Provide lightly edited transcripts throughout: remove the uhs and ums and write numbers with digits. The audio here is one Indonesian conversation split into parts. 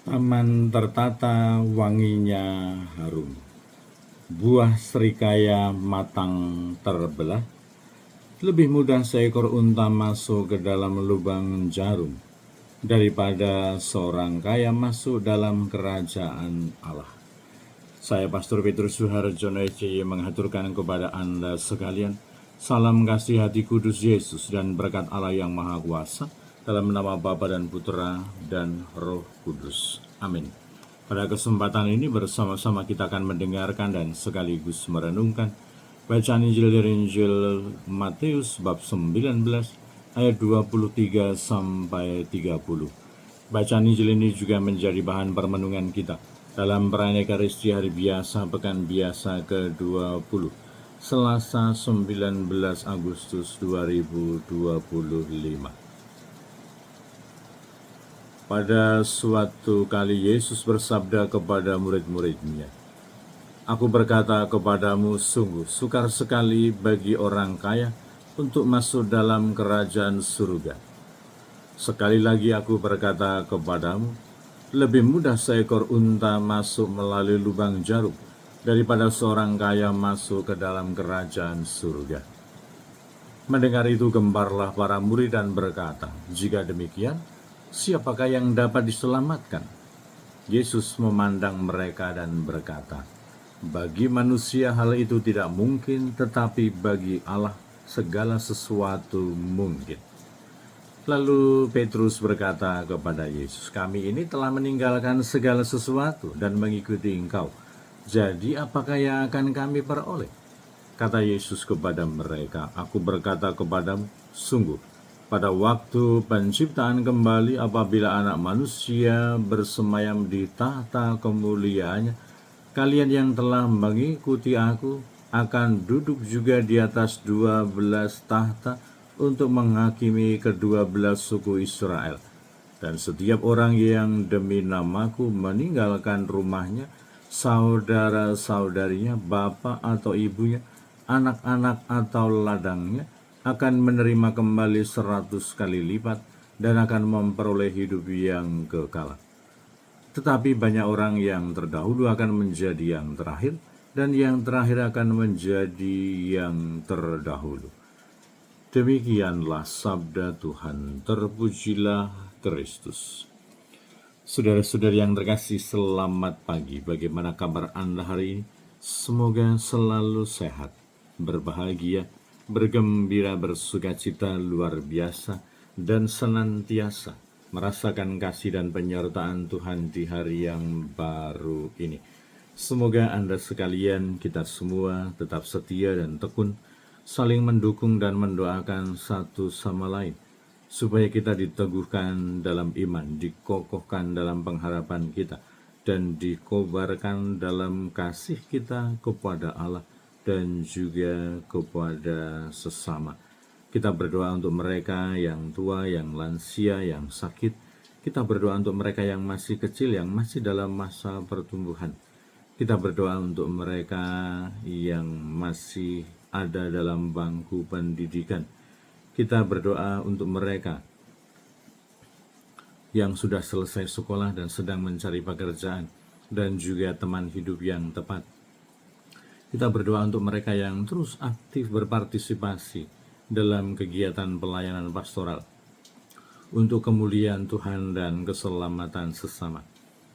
Taman tertata wanginya harum, buah serikaya matang terbelah, lebih mudah seekor unta masuk ke dalam lubang jarum daripada seorang kaya masuk dalam kerajaan Allah. Saya Pastor Petrus Suharjono SCY menghaturkan kepada Anda sekalian salam kasih hati kudus Yesus dan berkat Allah yang Maha Kuasa dalam nama Bapa dan Putra dan Roh Kudus. Amin. Pada kesempatan ini bersama-sama kita akan mendengarkan dan sekaligus merenungkan bacaan Injil dari Injil Matius bab 19 ayat 23 sampai 30. Bacaan Injil ini juga menjadi bahan permenungan kita dalam perayaan Ekaristi Hari Biasa Pekan Biasa ke-20, Selasa 19 Agustus 2025. Pada suatu kali Yesus bersabda kepada murid-muridnya, "Aku berkata kepadamu, sungguh sukar sekali bagi orang kaya untuk masuk dalam kerajaan surga. Sekali lagi aku berkata kepadamu, lebih mudah seekor unta masuk melalui lubang jarum daripada seorang kaya masuk ke dalam kerajaan surga." Mendengar itu gemparlah para murid dan berkata, "Jika demikian, siapakah yang dapat diselamatkan?" Yesus memandang mereka dan berkata, "Bagi manusia hal itu tidak mungkin, tetapi bagi Allah segala sesuatu mungkin." Lalu Petrus berkata kepada Yesus, "Kami ini telah meninggalkan segala sesuatu dan mengikuti Engkau. Jadi apakah yang akan kami peroleh?" Kata Yesus kepada mereka, "Aku berkata kepadamu, sungguh, pada waktu penciptaan kembali apabila anak manusia bersemayam di tahta kemuliaannya, kalian yang telah mengikuti aku akan duduk juga di atas 12 tahta untuk menghakimi ke-12 suku Israel. Dan setiap orang yang demi namaku meninggalkan rumahnya, saudara-saudarinya, bapak atau ibunya, anak-anak atau ladangnya, akan menerima kembali 100 kali lipat dan akan memperoleh hidup yang kekal. Tetapi banyak orang yang terdahulu akan menjadi yang terakhir, dan yang terakhir akan menjadi yang terdahulu." Demikianlah sabda Tuhan. Terpujilah Kristus. Saudara-saudari yang terkasih, selamat pagi. Bagaimana kabar Anda hari ini? Semoga selalu sehat, berbahagia, bergembira, bersukacita luar biasa, dan senantiasa merasakan kasih dan penyertaan Tuhan di hari yang baru ini. Semoga Anda sekalian, kita semua tetap setia dan tekun, saling mendukung dan mendoakan satu sama lain, supaya kita diteguhkan dalam iman, dikokohkan dalam pengharapan kita, dan dikobarkan dalam kasih kita kepada Allah dan juga kepada sesama. Kita berdoa untuk mereka yang tua, yang lansia, yang sakit. Kita berdoa untuk mereka yang masih kecil, yang masih dalam masa pertumbuhan. Kita berdoa untuk mereka yang masih ada dalam bangku pendidikan. Kita berdoa untuk mereka yang sudah selesai sekolah dan sedang mencari pekerjaan, dan juga teman hidup yang tepat. Kita berdoa untuk mereka yang terus aktif berpartisipasi dalam kegiatan pelayanan pastoral, untuk kemuliaan Tuhan dan keselamatan sesama.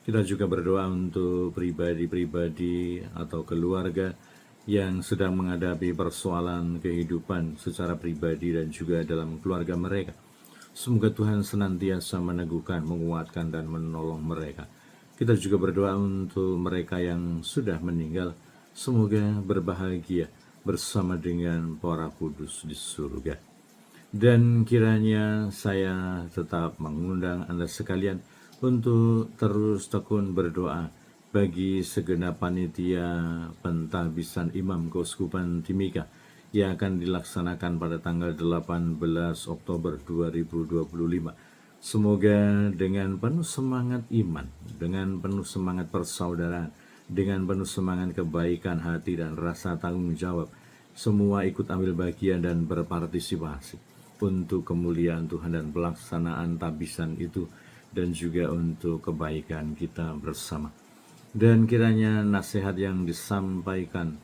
Kita juga berdoa untuk pribadi-pribadi atau keluarga yang sedang menghadapi persoalan kehidupan secara pribadi dan juga dalam keluarga mereka. Semoga Tuhan senantiasa meneguhkan, menguatkan, dan menolong mereka. Kita juga berdoa untuk mereka yang sudah meninggal. Semoga berbahagia bersama dengan para kudus di surga. Dan kiranya saya tetap mengundang Anda sekalian untuk terus tekun berdoa bagi segenap panitia pentahbisan Imam Keuskupan Timika yang akan dilaksanakan pada tanggal 18 Oktober 2025. Semoga dengan penuh semangat iman, dengan penuh semangat persaudaraan, dengan penuh semangat kebaikan hati dan rasa tanggung jawab, semua ikut ambil bagian dan berpartisipasi untuk kemuliaan Tuhan dan pelaksanaan tabisan itu dan juga untuk kebaikan kita bersama. Dan kiranya nasihat yang disampaikan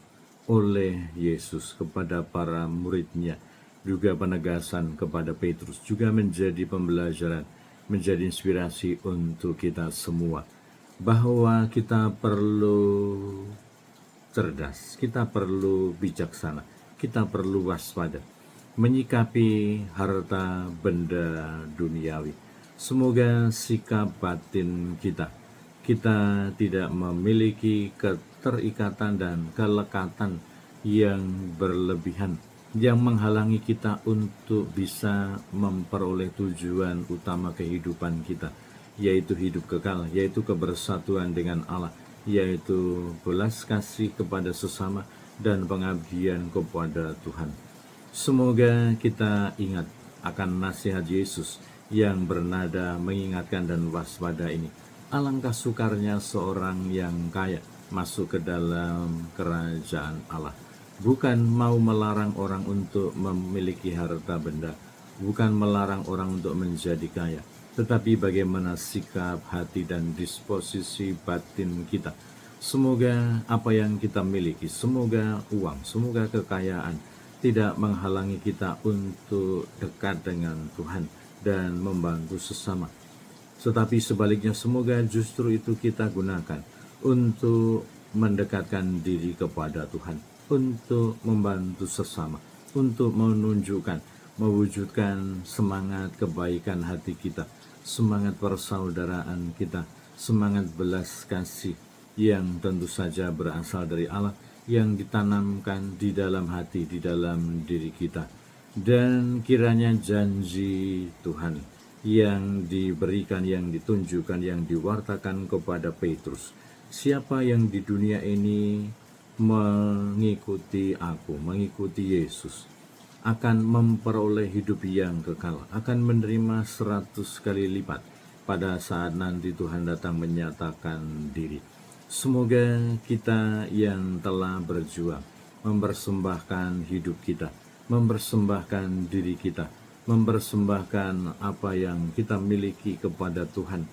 oleh Yesus kepada para muridnya, juga penegasan kepada Petrus, juga menjadi pembelajaran, menjadi inspirasi untuk kita semua, bahwa kita perlu cerdas, kita perlu bijaksana, kita perlu waspada menyikapi harta benda duniawi. Semoga sikap batin kita tidak memiliki keterikatan dan kelekatan yang berlebihan yang menghalangi kita untuk bisa memperoleh tujuan utama kehidupan kita, yaitu hidup kekal, yaitu kebersatuan dengan Allah, yaitu belas kasih kepada sesama dan pengabdian kepada Tuhan. Semoga kita ingat akan nasihat Yesus yang bernada mengingatkan dan waspada ini. Alangkah sukarnya seorang yang kaya masuk ke dalam kerajaan Allah. Bukan mau melarang orang untuk memiliki harta benda, bukan melarang orang untuk menjadi kaya, tetapi bagaimana sikap hati dan disposisi batin kita. Semoga apa yang kita miliki, semoga uang, semoga kekayaan tidak menghalangi kita untuk dekat dengan Tuhan dan membantu sesama. Tetapi sebaliknya, semoga justru itu kita gunakan untuk mendekatkan diri kepada Tuhan, untuk membantu sesama, untuk menunjukkan, mewujudkan semangat kebaikan hati kita, semangat persaudaraan kita, semangat belas kasih yang tentu saja berasal dari Allah, yang ditanamkan di dalam hati, di dalam diri kita. Dan kiranya janji Tuhan yang diberikan, yang ditunjukkan, yang diwartakan kepada Petrus, siapa yang di dunia ini mengikuti aku, mengikuti Yesus, akan memperoleh hidup yang kekal, akan menerima 100 kali lipat pada saat nanti Tuhan datang menyatakan diri. Semoga kita yang telah berjuang, mempersembahkan hidup kita, mempersembahkan diri kita, mempersembahkan apa yang kita miliki kepada Tuhan,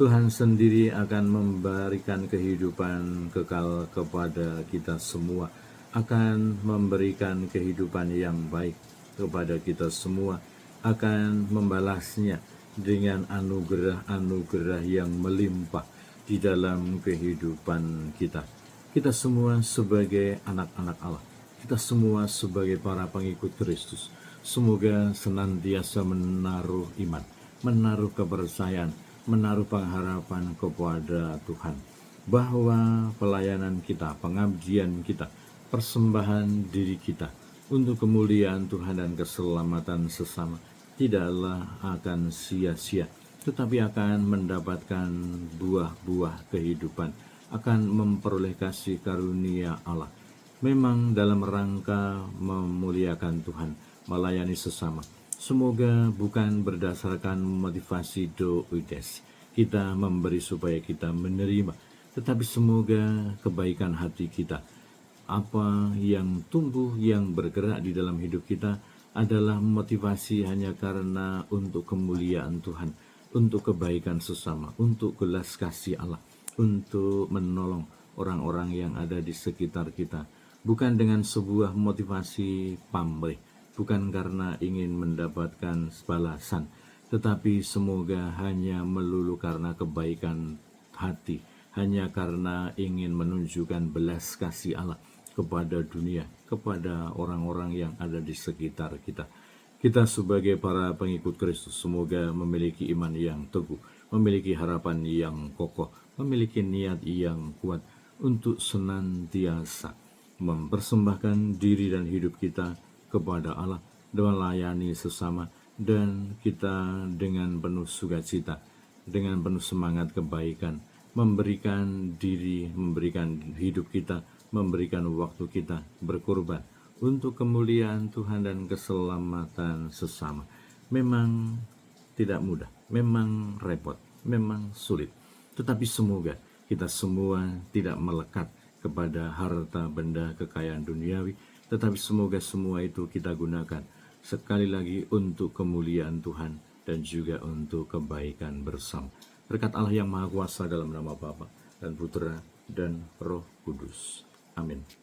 Tuhan sendiri akan memberikan kehidupan kekal kepada kita semua, akan memberikan kehidupan yang baik kepada kita semua, akan membalasnya dengan anugerah-anugerah yang melimpah di dalam kehidupan kita. Kita semua sebagai anak-anak Allah, kita semua sebagai para pengikut Kristus, semoga senantiasa menaruh iman, menaruh kepercayaan, menaruh pengharapan kepada Tuhan, bahwa pelayanan kita, pengabdian kita, persembahan diri kita untuk kemuliaan Tuhan dan keselamatan sesama tidaklah akan sia-sia, tetapi akan mendapatkan buah-buah kehidupan, akan memperoleh kasih karunia Allah. Memang dalam rangka memuliakan Tuhan, melayani sesama. Semoga bukan berdasarkan motivasi doides, kita memberi supaya kita menerima, tetapi semoga kebaikan hati kita, apa yang tumbuh, yang bergerak di dalam hidup kita adalah motivasi hanya karena untuk kemuliaan Tuhan, untuk kebaikan sesama, untuk belas kasih Allah, untuk menolong orang-orang yang ada di sekitar kita, bukan dengan sebuah motivasi pamrih, bukan karena ingin mendapatkan balasan, tetapi semoga hanya melulu karena kebaikan hati, hanya karena ingin menunjukkan belas kasih Allah kepada dunia, kepada orang-orang yang ada di sekitar kita. Kita sebagai para pengikut Kristus semoga memiliki iman yang teguh, memiliki harapan yang kokoh, memiliki niat yang kuat untuk senantiasa mempersembahkan diri dan hidup kita kepada Allah, melayani sesama, dan kita dengan penuh sukacita, dengan penuh semangat kebaikan, memberikan diri, memberikan hidup kita, memberikan waktu kita berkorban untuk kemuliaan Tuhan dan keselamatan sesama. Memang tidak mudah, memang repot, memang sulit, tetapi semoga kita semua tidak melekat kepada harta benda kekayaan duniawi, tetapi semoga semua itu kita gunakan sekali lagi untuk kemuliaan Tuhan dan juga untuk kebaikan bersama. Berkat Allah yang Maha Kuasa dalam nama Bapa dan Putra dan Roh Kudus. Amin.